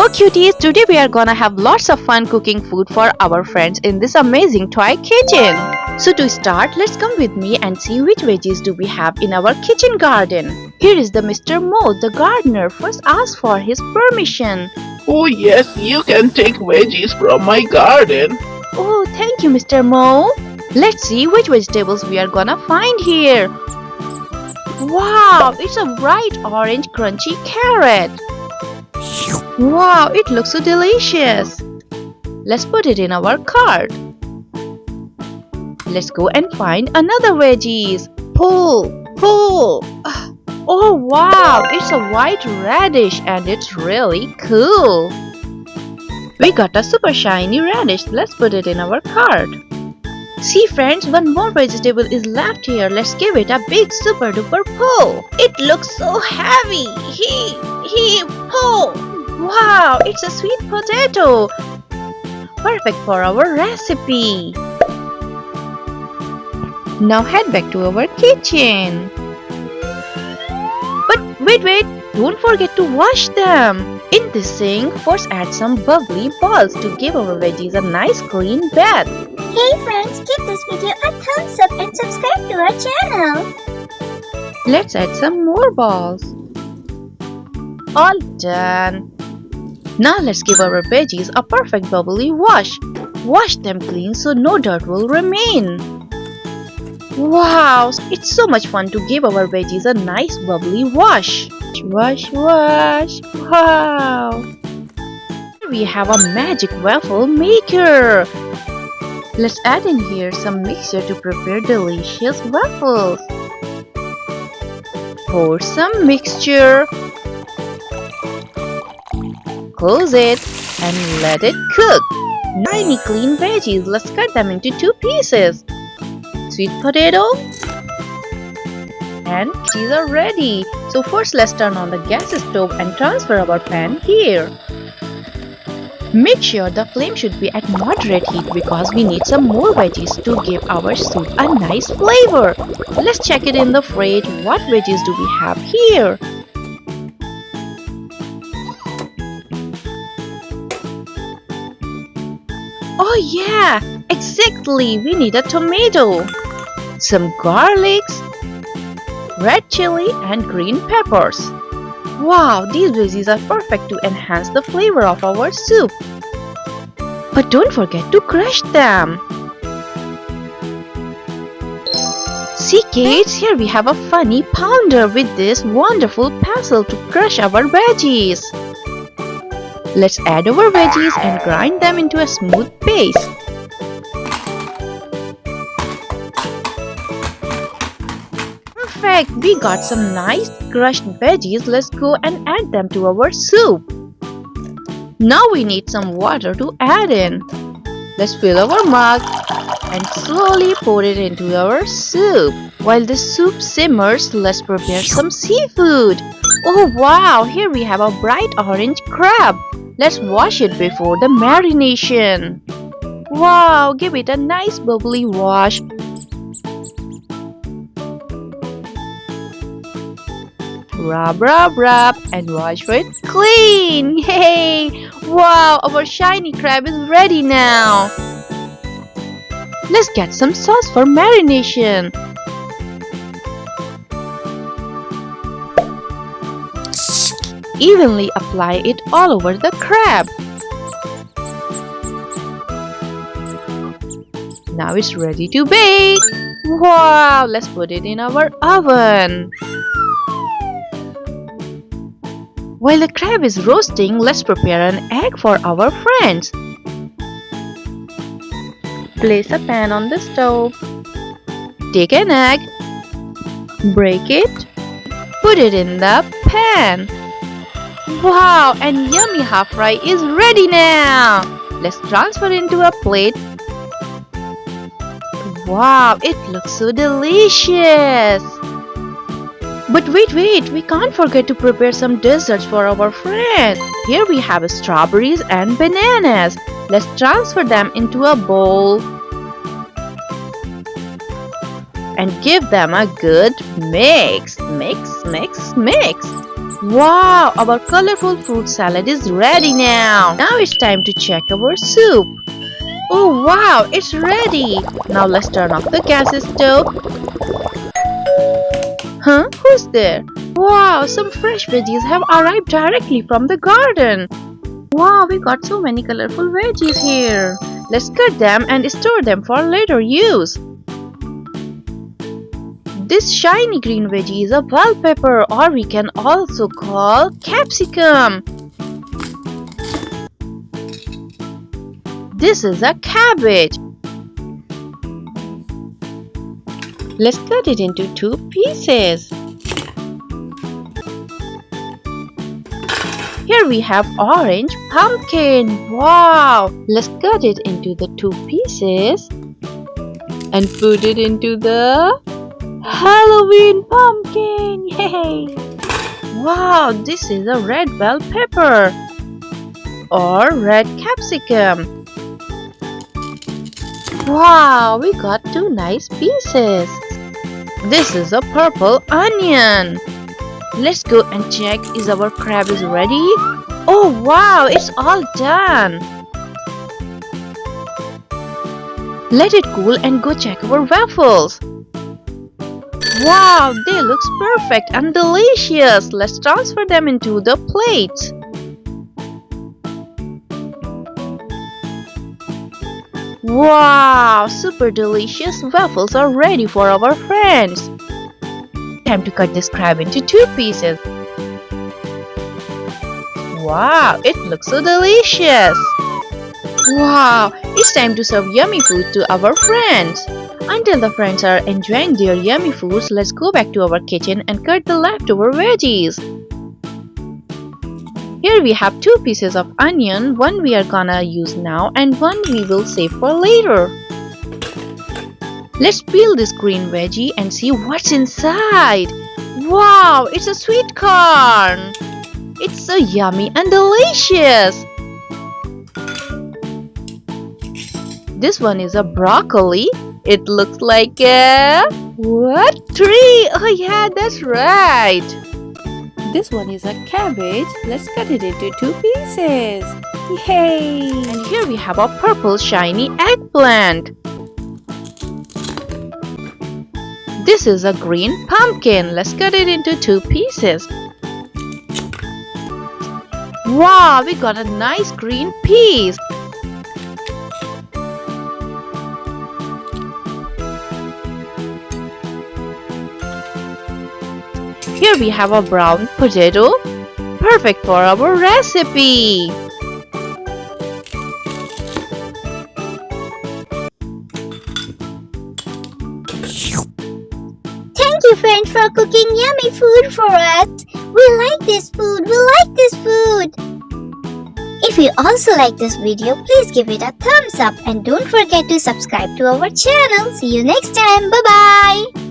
Hello cuties, today we are gonna have lots of fun cooking food for our friends in this amazing toy kitchen. So to start, let's come with me and see which veggies do we have in our kitchen garden. Here is the Mr. Mo, the gardener, first asked for his permission. Oh yes, you can take veggies from my garden. Oh, thank you Mr. Mo. Let's see which vegetables we are gonna find here. Wow, it's a bright orange crunchy carrot. Wow, it looks so delicious. Let's put it in our cart. Let's go and find another veggies. Pull. Oh wow, it's a white radish and it's really cool. We got a super shiny radish. Let's put it in our cart. See friends, one more vegetable is left here. Let's give it a big super duper pull. It looks so heavy. He pull. Wow, it's a sweet potato. Perfect for our recipe. Now head back to our kitchen. But wait, don't forget to wash them. In this sink, first add some bubbly balls to give our veggies a nice clean bath. Hey friends, give this video a thumbs up and subscribe to our channel. Let's add some more balls. All done. Now let's give our veggies a perfect bubbly wash. Wash them clean so no dirt will remain. Wow, it's so much fun to give our veggies a nice bubbly wash. Wash. Wow. We have a magic waffle maker. Let's add in here some mixture to prepare delicious waffles. Pour some mixture. Close it and let it cook. Tiny clean veggies, let's cut them into 2 pieces. Sweet potato and veggies are ready. So first let's turn on the gas stove and transfer our pan here. Make sure the flame should be at moderate heat because we need some more veggies to give our soup a nice flavor. Let's check it in the fridge. What veggies do we have here? Oh yeah, exactly, we need a tomato, some garlics, red chili and green peppers. Wow, these veggies are perfect to enhance the flavor of our soup. But don't forget to crush them. See kids, here we have a funny pounder with this wonderful pestle to crush our veggies. Let's add our veggies and grind them into a smooth paste. Perfect! We got some nice crushed veggies. Let's go and add them to our soup. Now we need some water to add in. Let's fill our mug and slowly pour it into our soup. While the soup simmers, let's prepare some seafood. Oh wow! Here we have a bright orange crab. Let's wash it before the marination. Wow, give it a nice bubbly wash. Rub and wash it clean. Yay! Wow, our shiny crab is ready now. Let's get some sauce for marination. Evenly apply it all over the crab. Now it's ready to bake. Wow, let's put it in our oven. While the crab is roasting, let's prepare an egg for our friends. Place a pan on the stove. Take an egg, break it, put it in the pan. Wow, and yummy half fry is ready now. Let's transfer into a plate. Wow, it looks so delicious. But wait, we can't forget to prepare some desserts for our friends. Here we have strawberries and bananas. Let's transfer them into a bowl and give them a good mix. Mix. Wow, our colorful fruit salad is ready now. Now it's time to check our soup. Oh wow, it's ready. Now let's turn off the gas stove. Huh? Who's there? Wow, some fresh veggies have arrived directly from the garden. Wow, we got so many colorful veggies here. Let's cut them and store them for later use. This shiny green veggie is a bell pepper, or we can also call capsicum. This is a cabbage. Let's cut it into 2 pieces. Here we have orange pumpkin. Wow! Let's cut it into the 2 pieces and put it into the Halloween pumpkin. Yay! Wow, this is a red bell pepper or red capsicum. Wow, we got 2 nice pieces. This is a purple onion. Let's go and check is our crab is ready. Oh wow, it's all done. Let it cool and go check our waffles. Wow, they look perfect and delicious. Let's transfer them into the plates. Wow, super delicious waffles are ready for our friends. Time to cut this crab into 2 pieces. Wow, it looks so delicious. Wow, it's time to serve yummy food to our friends. Until the friends are enjoying their yummy foods, let's go back to our kitchen and cut the leftover veggies. Here we have 2 pieces of onion, one we are gonna use now and one we will save for later. Let's peel this green veggie and see what's inside. Wow, it's a sweet corn. It's so yummy and delicious. This one is a broccoli. It looks like a tree? Oh yeah, that's right. This one is a cabbage. Let's cut it into 2 pieces. Yay! And here we have a purple shiny eggplant. This is a green pumpkin. Let's cut it into 2 pieces. Wow, we got a nice green piece. Here we have a brown potato, perfect for our recipe. Thank you, friend, for cooking yummy food for us. We like this food. We like this food. If you also like this video, please give it a thumbs up and don't forget to subscribe to our channel. See you next time. Bye-bye.